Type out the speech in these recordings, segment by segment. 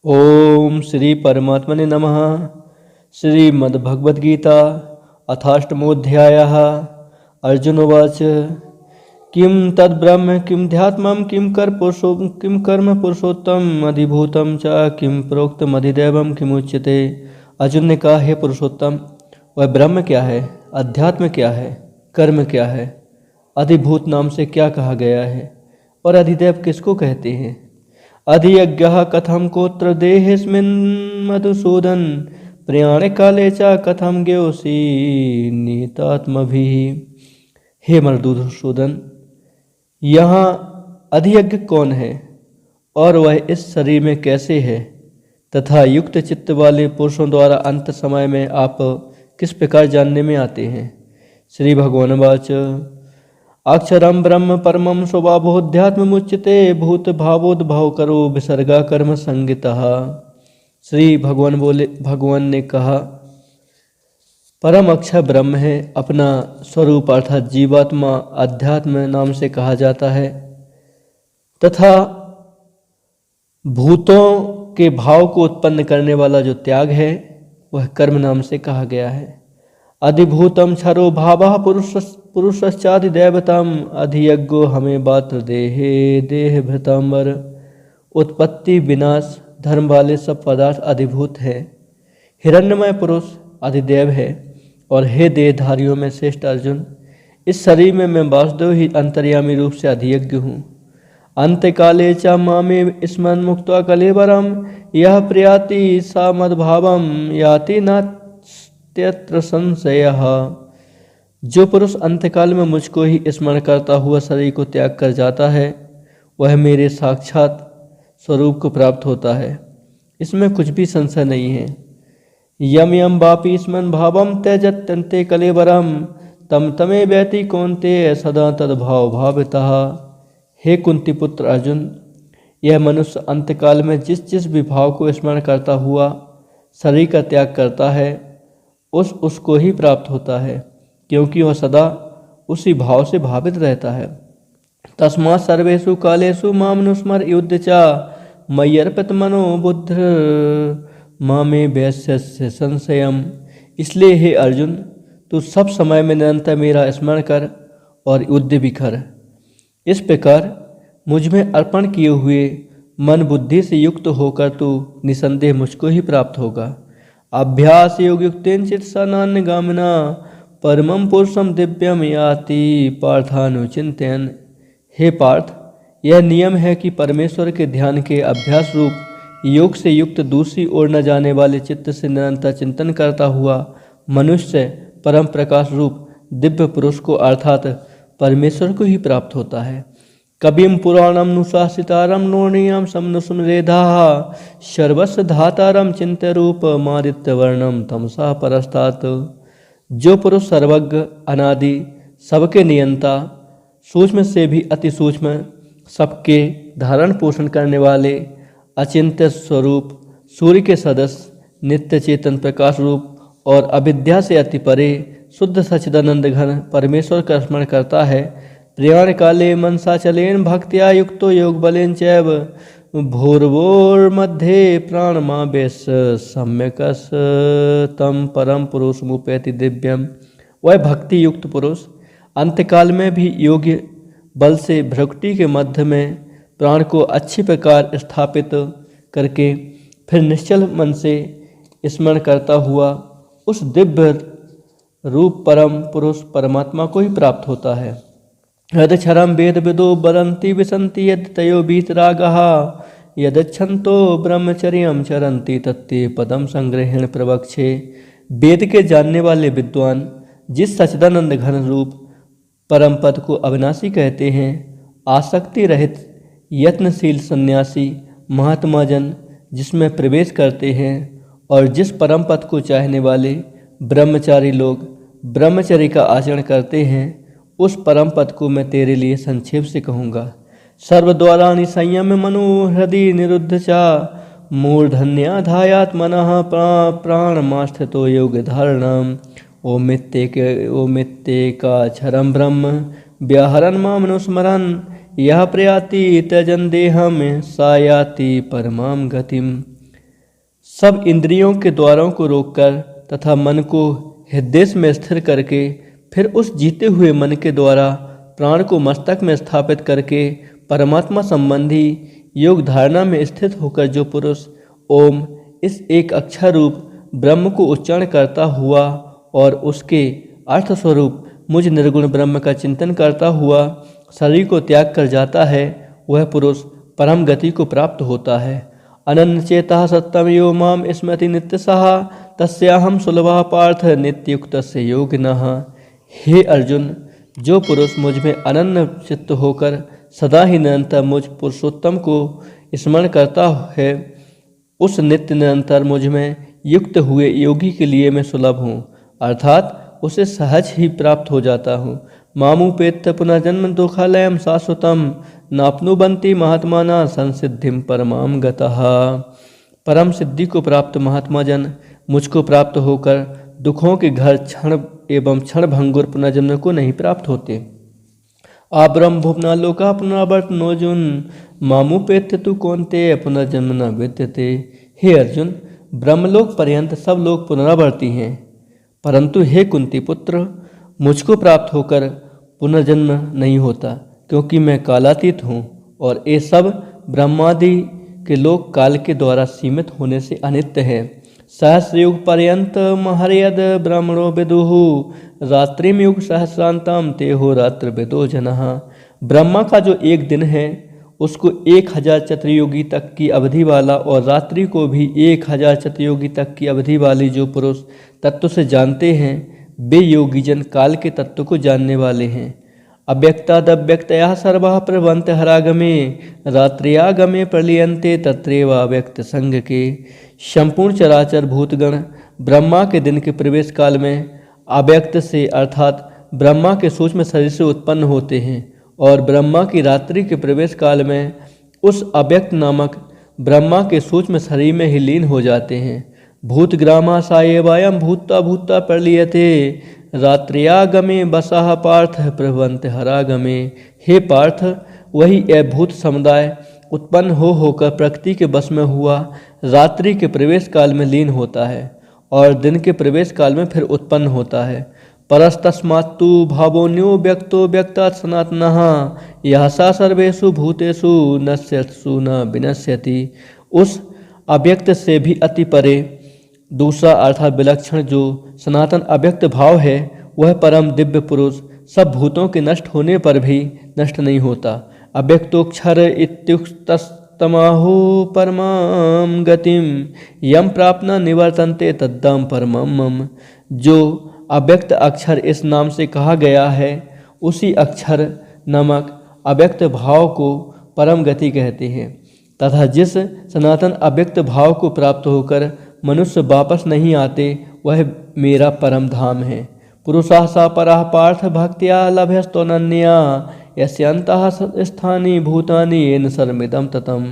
ओम श्री परमात्मने नमः। श्रीमद्भगवद्गीता अथाष्टमोऽध्यायः। अर्जुन उवाच किं तद्ब्रह्म किं ध्यात्मं किं कर्म पुरुषोत्तम अधिभूतं च किं प्रोक्तमधिदैवं किमुच्यते। अर्जुन ने कहा, हे पुरुषोत्तम, वह ब्रह्म क्या है, अध्यात्म क्या है, कर्म क्या है, अधिभूत नाम से क्या कहा गया है और अधिदैव किसको कहते हैं। अधियज्ञः कथं कोत्र देहेऽस्मिन् मधुसूदन प्रयाणे काले च कथं ज्ञोषि नियतात्मभिः। हे मधुसूदन, यहाँ अधियज्ञ कौन है और वह इस शरीर में कैसे है, तथा युक्त चित्त वाले पुरुषों द्वारा अंत समय में आप किस प्रकार जानने में आते हैं। श्री भगवान वाच अक्षरम ब्रह्म परमं स्वभावोऽध्यात्ममुच्यते भूत भावोद्भव करो विसर्गा कर्म संगितः। श्री भगवान ने कहा, परम अक्षर ब्रह्म है, अपना स्वरूप अर्थात जीवात्मा अध्यात्म नाम से कहा जाता है, तथा भूतों के भाव को उत्पन्न करने वाला जो त्याग है वह कर्म नाम से कहा गया है। अधिभूतम क्षरो भावः पुरुषश्चाधिदैवतम अधियज्ञो हमें बात्र देहे देह भृतंबर। उत्पत्ति विनाश धर्म वाले सब पदार्थ अधिभूत है। हिरण्यमय पुरुष अधिदैव है। और हे देहधारियों में श्रेष्ठ अर्जुन, इस शरीर में मैं वासुदेव ही अंतर्यामी रूप से अधियज्ञ हूँ। अंतकाले च मामे स्मरन् मुक्त्वा कलेवरम यह प्रयाति सा मद्भावम याति नास्त्यत्र संशयः। जो पुरुष अंतकाल में मुझको ही स्मरण करता हुआ शरीर को त्याग कर जाता है वह मेरे साक्षात स्वरूप को प्राप्त होता है, इसमें कुछ भी संशय नहीं है। यम यम वापि स्मरन् भावम त्यजत्यन्ते कलेवरम तम तमे व्यति कौन्तेय सदा तद्भाव भावितः। हे कुंती पुत्र अर्जुन, यह मनुष्य अंतकाल में जिस जिस विभाव को स्मरण करता हुआ शरीर का त्याग करता है उसको ही प्राप्त होता है, क्योंकि वह सदा उसी भाव से भावित रहता है। तस्मात् सर्वेषु कालेषु मामनुस्मर युद्ध च मय्यर्पित मनो बुद्ध मामे वैश्यस्य संशयम्। इसलिए हे अर्जुन, तू सब समय में निरंतर मेरा स्मरण कर और युद्ध भी कर। इस प्रकार मुझ में अर्पण किए हुए मन बुद्धि से युक्त होकर तू निसंदेह मुझको ही प्राप्त होगा। अभ्यास योग युक्तेन चित्सा नान्यगामिना परमं पुरुषम दिव्यम याति पार्थानुचिंतयन्। हे पार्थ, यह नियम है कि परमेश्वर के ध्यान के अभ्यास रूप योग से युक्त दूसरी ओर न जाने वाले चित्त से निरंतर चिंतन करता हुआ मनुष्य परम प्रकाश रूप दिव्य पुरुष को अर्थात परमेश्वर को ही प्राप्त होता है। कविम पुराणम नुशासितारम नोर्णीयम समनुसुमरेधाः सर्वस्य धातारम चिंत्य रूप मादित्य वर्णम तमसा परस्तात्। जो पुरुष सर्वज्ञ अनादि सबके नियंता सूक्ष्म से भी अति सूक्ष्म सबके धारण पोषण करने वाले अचिंत्य स्वरूप सूर्य के सदस्य नित्य चेतन प्रकाश रूप और अविद्या से अति परे शुद्ध सच्चिदानंद घन परमेश्वर का स्मरण करता है, प्रयाण काले मनसा चलेन भक्त्या युक्तो योग बलेन चैव भूर्भुवस्मध्ये प्राणमावेश सम्यकस तम परम पुरुष मुपैति दिव्यम। वह भक्ति युक्त पुरुष अंतकाल में भी योग्य बल से भ्रुकुटी के मध्य में प्राण को अच्छी प्रकार स्थापित करके फिर निश्चल मन से स्मरण करता हुआ उस दिव्य रूप परम पुरुष परमात्मा को ही प्राप्त होता है। यद क्षरम वेद विदो वदन्ति विसन्ति यद तयो वीतरागः यदच्छन्तो ब्रह्मचर्यं चरन्ति तत्ते पदम संग्रहेण प्रवक्षे। वेद के जानने वाले विद्वान जिस सच्चिदानंद घन रूप परम पद को अविनाशी कहते हैं, आसक्ति रहित यत्नशील सन्यासी महात्मा जन जिसमें प्रवेश करते हैं और जिस परम पद को चाहने वाले ब्रह्मचारी लोग ब्रह्मचर्य का आचरण करते हैं, उस परम पद को मैं तेरे लिए संक्षेप से कहूँगा। सर्वद्वाराणि संयम्य मनो हृदि निरुद्ध च मूर्धन्याधायात् मनः प्राणमास्थितो योग धारणम्। ओमित्येकाक्षरं ब्रह्म व्याहरन् मामनुस्मरन् यः प्रयाति त्यजन् देहं सा याति परमां गतिम्। सब इंद्रियों के द्वारों को रोककर तथा मन को हृदय में स्थिर करके फिर उस जीते हुए मन के द्वारा प्राण को मस्तक में स्थापित करके परमात्मा संबंधी योग धारणा में स्थित होकर जो पुरुष ओम इस एक अक्षर रूप ब्रह्म को उच्चारण करता हुआ और उसके अर्थ स्वरूप मुझ निर्गुण ब्रह्म का चिंतन करता हुआ शरीर को त्याग कर जाता है, वह पुरुष परम गति को प्राप्त होता है। अनन्य चेता सत्तम यो माम स्मृति नित्यसः तस्याहम सुलभः पार्थ नित्ययुक्तस्य योगिनः। हे अर्जुन, जो पुरुष मुझ में अनन्य चित्त होकर सदा ही निरंतर मुझ पुरुषोत्तम को स्मरण करता है, उस नित्य निरंतर मुझ में युक्त हुए योगी के लिए मैं सुलभ हूँ, अर्थात उसे सहज ही प्राप्त हो जाता हूँ। मामुपेत्य पुनर्जन्म दुःखालयं शाश्वतं नाप्नुवन्ति महात्मानः संसिद्धिं परमां गतः। परम सिद्धि को प्राप्त महात्मा जन मुझको प्राप्त होकर दुखों के घर क्षण एवं क्षण भंगुर पुनर्जन्म को नहीं प्राप्त होते। आब्रह्म भुवना लोका पुनरावर्तनोऽर्जुन मामुपेत्य तु कौन्तेय पुनर्जन्म न विद्यते। हे अर्जुन, ब्रह्मलोक पर्यंत सब लोग पुनरावर्ती हैं, परंतु हे कुंती पुत्र, मुझको प्राप्त होकर पुनर्जन्म नहीं होता, क्योंकि मैं कालातीत हूँ और ये सब ब्रह्मादि के लोक काल के द्वारा सीमित होने से अनित्य है। सहस्रयुग पर्यंत महर्यद ब्रह्मणो विदुः रात्रिम युग सहस्रांतम तेहो रात्र विदो जनः। ब्रह्मा का जो एक दिन है उसको 1000 चतुर्युगी तक की अवधि वाला और रात्रि को भी 1000 चतुर्युगी तक की अवधि वाली जो पुरुष तत्व से जानते हैं, वे योगीजन काल के तत्व को जानने वाले हैं। अव्यक्तादव्यक्तया सर्वः प्रभवन्ति हरागमे रात्र्यागमे प्रलीयन्ते तत्रैव अव्यक्त संग के। संपूर्ण चराचर भूतगण ब्रह्मा के दिन के प्रवेश काल में अव्यक्त से अर्थात ब्रह्मा के सूक्ष्म शरीर से उत्पन्न होते हैं और ब्रह्मा की रात्रि के प्रवेश काल में उस अव्यक्त नामक ब्रह्मा के सूक्ष्म शरीर में ही लीन हो जाते हैं। भूतग्रामा सायेवायम भूता भूता प्रलीयते रात्र्यागमे बसः पार्थ प्रभवन्ति हरागमे। हे पार्थ, वही अभूत समुदाय उत्पन्न होकर प्रकृति के बस में हुआ रात्रि के प्रवेश काल में लीन होता है और दिन के प्रवेश काल में फिर उत्पन्न होता है। परस्तस्मात्तु भावोन्यो व्यक्तो व्यक्तात् सनातनः यः सा सर्वेषु भूतेषु नश्यत्सु न विनश्यति। उस अव्यक्त से भी अति परे दूसरा अर्थात विलक्षण जो सनातन अव्यक्त भाव है, वह परम दिव्य पुरुष सब भूतों के नष्ट होने पर भी नष्ट नहीं होता। अव्यक्तोक्षर इत्युक्तस्तमाहो परमां गतिम यम प्राप्न निवर्तन्ते तद्दाम परमं मम। जो अव्यक्त अक्षर इस नाम से कहा गया है, उसी अक्षर नामक अव्यक्त भाव को परम गति कहते हैं तथा जिस सनातन अव्यक्त भाव को प्राप्त होकर मनुष्य वापस नहीं आते, वह मेरा परम धाम है। पुरुषाः सा परः पार्थ भक्त्या लभ्यस्तोऽनन्या यस्यान्तः स्थानि भूतानि येन सर्वमिदं ततम्।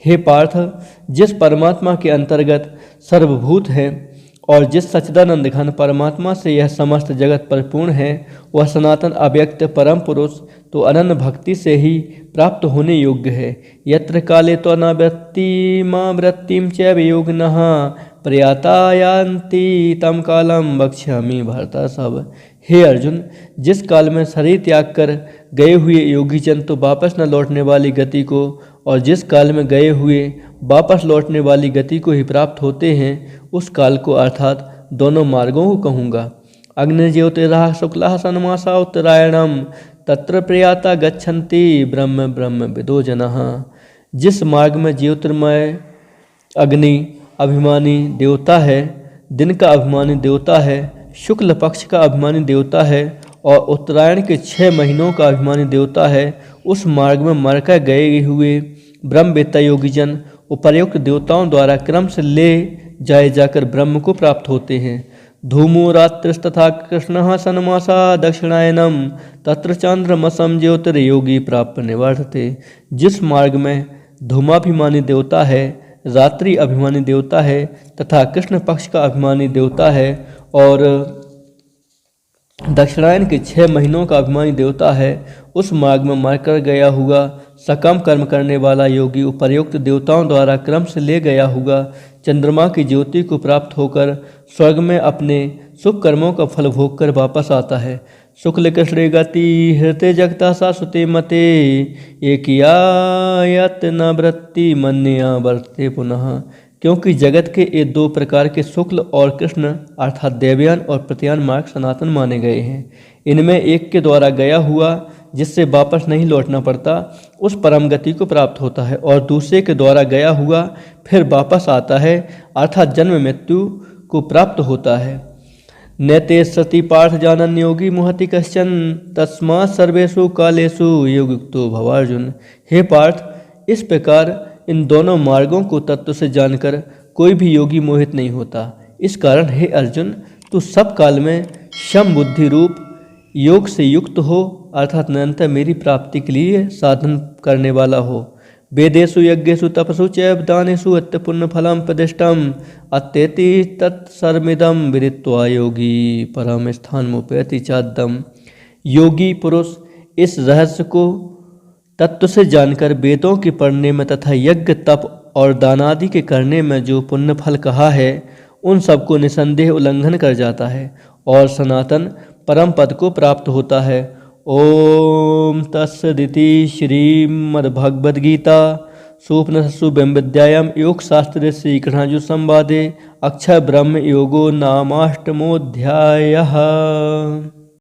हे पार्थ, जिस परमात्मा के अंतर्गत सर्वभूत है और जिस सच्चिदानंद घन परमात्मा से यह समस्त जगत परिपूर्ण है, वह सनातन अव्यक्त परम पुरुष तो अनन्य भक्ति से ही प्राप्त होने योग्य है। यत्र काले तो न वृत्ति मां वृत्तिम चैव योगिनः प्रयाता यान्ति तम कालम वक्ष्यामि भरतर्षभ। हे अर्जुन, जिस काल में शरीर त्याग कर गए हुए योगीजन तो वापस न लौटने वाली गति को और जिस काल में गए हुए वापस लौटने वाली गति को ही प्राप्त होते हैं, उस काल को अर्थात दोनों मार्गों को कहूँगा। अग्निज्योतिरः शुक्लः षण्मासा उत्तरायणम तत्र प्रयाता गच्छन्ति ब्रह्म ब्रह्म विदो जनः। जिस मार्ग में ज्योतिर्मय अग्नि अभिमानी देवता है, दिन का अभिमानी देवता है, शुक्ल पक्ष का अभिमानी देवता है और उत्तरायण के 6 महीनों का अभिमानी देवता है, उस मार्ग में मरकर गए हुए ब्रह्मवेत्ता योगीजन उपर्युक्त देवताओं द्वारा क्रम से ले जाए जाकर ब्रह्म को प्राप्त होते हैं। धूमो रात्रिस्तथा कृष्णः षण्मासा दक्षिणायनम तत्र चांद्रमसम ज्योतिर्योगी प्राप्त निवर्तते। जिस मार्ग में धूमाभिमानी देवता है, रात्रि अभिमानी देवता है तथा कृष्ण पक्ष का अभिमानी देवता है और दक्षिणायन के 6 महीनों का अभिमानी देवता है। उस मार्ग में मरकर गया हुआ सकम कर्म करने वाला योगी उपर्युक्त देवताओं द्वारा क्रम से ले गया हुआ चंद्रमा की ज्योति को प्राप्त होकर स्वर्ग में अपने शुभ कर्मों का फल भोग कर वापस आता है। शुक्ल कृष्ण गति हृदय जगता शाश्वते मते एकियायत न वृत्ति मन्या वर्तते पुनः। क्योंकि जगत के ये 2 प्रकार के शुक्ल और कृष्ण अर्थात देवयान और प्रत्यायन मार्ग सनातन माने गए हैं। इनमें एक के द्वारा गया हुआ जिससे वापस नहीं लौटना पड़ता उस परम गति को प्राप्त होता है, और दूसरे के द्वारा गया हुआ फिर वापस आता है अर्थात जन्म मृत्यु को प्राप्त होता है। नैते सति पार्थ जानन योगी मुहति कश्चन तस्मात् सर्वेषु कालेषु योगयुक्तो भवार्जुन। हे पार्थ, इस प्रकार इन दोनों मार्गों को तत्व से जानकर कोई भी योगी मोहित नहीं होता। इस कारण हे अर्जुन, तू सब काल में शम बुद्धि रूप योग से युक्त हो अर्थात निरंतर मेरी प्राप्ति के लिए साधन करने वाला हो। वेदेषु यज्ञेषु तपसु चैव दानेषु अत्यपुण्य फलम प्रतिष्ठम अत्येति तत्सर्वमिदं विदित्वा योगी परम स्थानमुपैति चाद्यम। योगी पुरुष इस रहस्य को तत्व से जानकर वेदों के पढ़ने में तथा यज्ञ तप और दानादि के करने में जो पुण्य फल कहा है उन सबको निसंदेह उल्लंघन कर जाता है और सनातन परम पद को प्राप्त होता है। ओम तत्सदिति श्रीमद्भगवद्गीता सूपनिषत्सु ब्रह्मविद्यायां योगशास्त्रे श्रीकृष्णार्जुन संवादे अक्षर ब्रह्म योगो नामाष्टमोऽध्यायः।